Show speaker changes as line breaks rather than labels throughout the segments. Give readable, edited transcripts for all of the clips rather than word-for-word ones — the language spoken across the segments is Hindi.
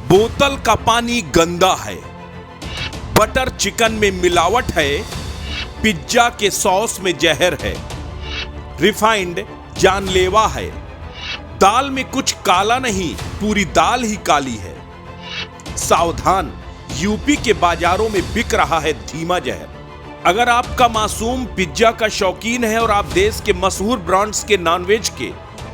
बोतल का पानी गंदा है, बटर चिकन में मिलावट है, पिज्जा के सॉस में जहर है, रिफाइंड जानलेवा है, दाल में कुछ काला नहीं पूरी दाल ही काली है। सावधान, यूपी के बाजारों में बिक रहा है धीमा जहर। अगर आपका मासूम पिज्जा का शौकीन है और आप देश के मशहूर ब्रांड्स के नॉनवेज के,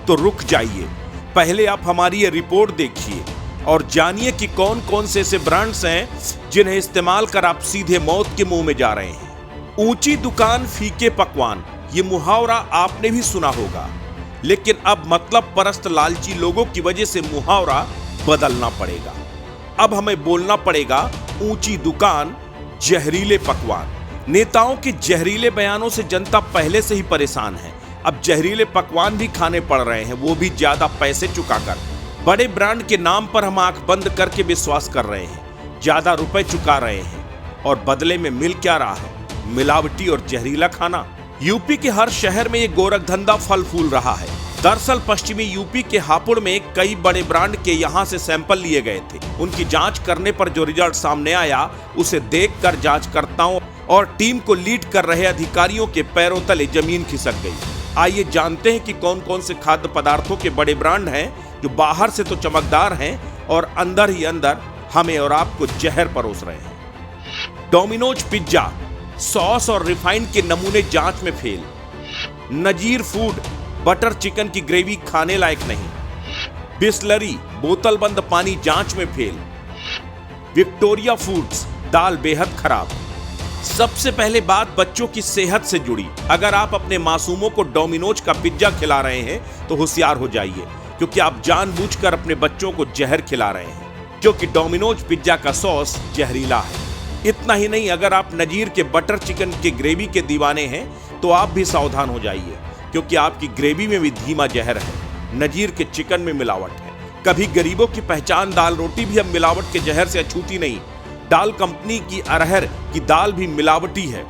तो रुक जाइए। पहले आप हमारी ये रिपोर्ट देखिए और जानिए कि कौन कौन से ऐसे ब्रांड्स हैं जिन्हें इस्तेमाल कर आप सीधे मौत के मुंह में जा रहे हैं। ऊंची दुकान फीके पकवान, ये मुहावरा आपने भी सुना होगा, लेकिन अब मतलब परस्त लालची लोगों की वजह से मुहावरा बदलना पड़ेगा। अब हमें बोलना पड़ेगा ऊंची दुकान जहरीले पकवान। नेताओं के जहरीले बयानों से जनता पहले से ही परेशान है, अब जहरीले पकवान भी खाने पड़ रहे हैं, वो भी ज्यादा पैसे चुकाकर। बड़े ब्रांड के नाम पर हम आंख बंद करके विश्वास कर रहे हैं, ज्यादा रुपए चुका रहे हैं और बदले में मिल क्या रहा है? मिलावटी और जहरीला खाना। यूपी के हर शहर में ये गोरख धंधा फल फूल रहा है। दरअसल पश्चिमी यूपी के हापुड़ में कई बड़े ब्रांड के यहाँ से सैंपल लिए गए थे। उनकी जांच करने पर जो रिजल्ट सामने आया, उसे देखकर जांचकर्ताओं और टीम को लीड कर रहे अधिकारियों के पैरों तले जमीन खिसक गई। आइए जानते हैं कि कौन कौन से खाद्य पदार्थों के बड़े ब्रांड हैं जो बाहर से तो चमकदार हैं और अंदर ही अंदर हमें और आपको जहर परोस रहे हैं। डोमिनोज पिज्जा सॉस और रिफाइंड के नमूने जांच में फेल। नजीर फूड बटर चिकन की ग्रेवी खाने लायक नहीं। बिस्लरी बोतल बंद पानी जांच में फेल। विक्टोरिया फूड्स दाल बेहद खराब। सबसे पहले बात बच्चों की सेहत से जुड़ी। अगर आप अपने मासूमों को डोमिनोज का पिज्जा खिला रहे हैं तो होशियार हो जाइए, क्योंकि आप जानबूझकर अपने बच्चों को जहर खिला रहे हैं, क्योंकि डोमिनोज पिज्जा का सॉस जहरीला है। इतना ही नहीं, अगर आप नजीर के बटर चिकन के ग्रेवी के दीवाने हैं तो आप भी सावधान हो जाइए, क्योंकि आपकी ग्रेवी में भी धीमा जहर है। नजीर के चिकन में मिलावट है। कभी गरीबों की पहचान दाल रोटी भी अब मिलावट के जहर से अछूती नहीं। दाल कंपनी की अरहर की दाल भी मिलावटी है।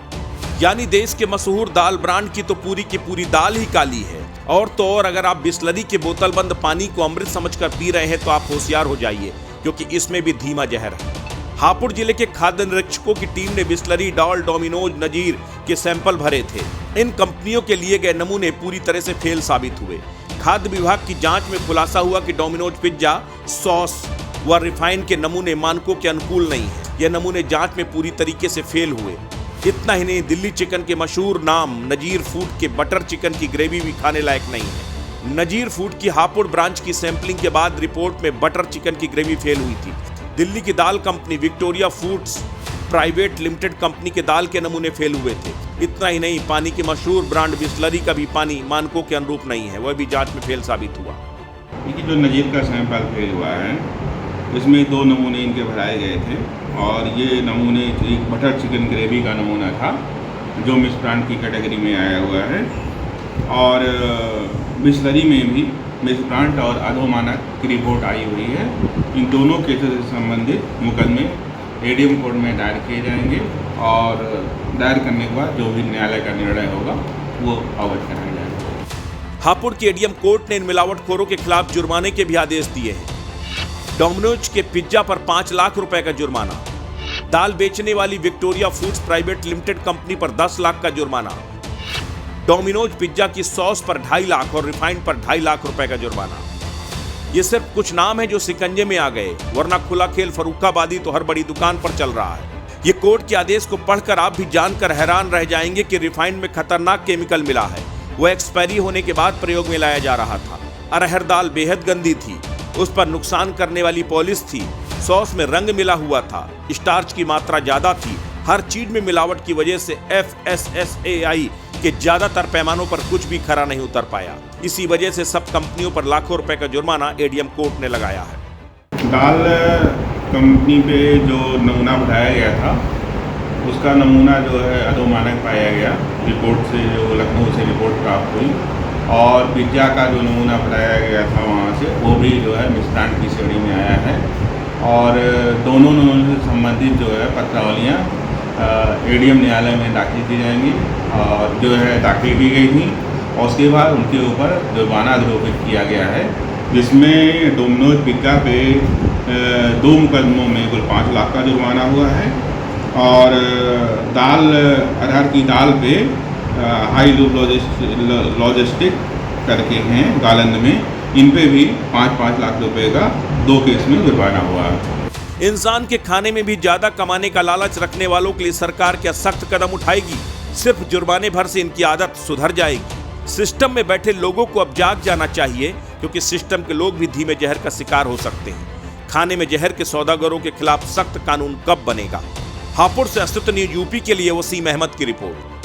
यानी देश के मशहूर दाल ब्रांड की तो पूरी दाल ही काली है। और तो और, अगर आप बिस्लरी के बोतल बंद पानी को अमृत समझकर पी रहे हैं तो आप होशियार हो जाइए, क्योंकि इसमें भी धीमा जहर है। हापुड़ जिले के खाद्य निरीक्षकों की टीम ने बिस्लरी, डॉल, डोमिनोज, नजीर के सैंपल भरे थे। इन कंपनियों के लिए गए नमूने पूरी तरह से फेल साबित हुए। खाद्य विभाग की जांच में खुलासा हुआ कि डोमिनोज पिज्जा सॉस व रिफाइंड के नमूने मानकों के अनुकूल नहीं है। यह नमूने जांच में पूरी तरीके से फेल हुए। इतना ही नहीं, दिल्ली चिकन के मशहूर नाम नजीर फूड के बटर चिकन की ग्रेवी भी खाने लायक नहीं है। नजीर फूड की हापुड़ ब्रांच की सैंपलिंग के बाद रिपोर्ट में बटर चिकन की ग्रेवी फेल हुई थी। दिल्ली की दाल company Victoria Foods Private Limited company के दाल के नमूने फेल हुए थे। इतना ही नहीं, पानी की मशहूर ब्रांड बिस्लरी का भी पानी मानकों के अनुरूप नहीं है, वह भी जांच में फेल साबित हुआ।
देखिए, जो नजीर का सैंपल फेल हुआ है, इसमें 2 नमूने इनके भराए गए थे और ये नमूने एक बटर चिकन ग्रेवी का नमूना था जो मिस ब्रांड की कैटेगरी में आया हुआ है, और बिस्लरी में भी मिस ब्रांड और अधोमानक की रिपोर्ट आई हुई है। इन दोनों केसेस से संबंधित मुकदमे एडीएम कोर्ट में दायर किए जाएंगे और दायर करने के बाद जो भी न्यायालय का निर्णय होगा वो अवगत कराया जाएगा।
हापुड़ की एडीएम कोर्ट ने इन मिलावटखोरों के खिलाफ जुर्माने के भी आदेश दिए हैं। डोमिनोज के पिज्जा पर 5 लाख रुपए का जुर्माना। दाल बेचने वाली Victoria Foods Private Limited company पर 10 लाख का जुर्माना। डोमिनोज पिज्जा की सॉस पर 2.5 लाख और रिफाइंड पर 2.5 लाख रुपए का जुर्माना। ये सिर्फ कुछ नाम है जो शिकंजे में आ गए, वरना खुला खेल फर्रुखाबादी तो हर बड़ी दुकान पर चल रहा है। ये कोर्ट के आदेश को पढ़कर आप भी जानकर हैरान रह जाएंगे कि रिफाइंड में खतरनाक केमिकल मिला है। वो एक्सपायरी होने के बाद प्रयोग में लाया जा रहा था। अरहर दाल बेहद गंदी थी, उस पर नुकसान करने वाली पॉलिश थी। सॉस में रंग मिला हुआ था, स्टार्च की मात्रा ज्यादा थी। हर चीज में मिलावट की वजह से FSSAI के ज्यादातर पैमानों पर कुछ भी खरा नहीं उतर पाया। इसी वजह से सब कंपनियों पर लाखों रुपए का जुर्माना एडीएम कोर्ट ने लगाया है।
दाल कंपनी पे जो नमूना बताया गया था, उसका नमूना जो है अधोमानक पाया गया रिपोर्ट से, जो लखनऊ से रिपोर्ट प्राप्त हुई। और पिज्जा का जो नमूना बताया गया था वहाँ से, वो भी जो है मिस ब्रांड की श्रेणी में आया है। और दोनों नमूनों से संबंधित जो है पत्रावलियाँ एडीएम न्यायालय में दाखिल की जाएंगी और जो है दाखिल की गई थी, और उसके बाद उनके ऊपर जुर्माना आरोपित किया गया है, जिसमें डोमिनोज पिज्जा पे 2 मुकदमों में कुल 5 लाख का जुर्माना हुआ है। और दाल अरहर की दाल पे हाई लूप लॉजिस्टिक करके हैं गालंद में, इन पे भी 5-5 लाख रुपए का 2 केस में जुर्माना हुआ है।
इंसान के खाने में भी ज्यादा कमाने का लालच रखने वालों के लिए सरकार क्या सख्त कदम उठाएगी? सिर्फ जुर्माने भर से इनकी आदत सुधर जाएगी? सिस्टम में बैठे लोगों को अब जाग जाना चाहिए, क्योंकि सिस्टम के लोग भी धीमे जहर का शिकार हो सकते हैं। खाने में जहर के सौदागरों के खिलाफ सख्त कानून कब बनेगा? हापुड़ से अस्तित्व न्यूज यूपी के लिए वसीम अहमद की रिपोर्ट।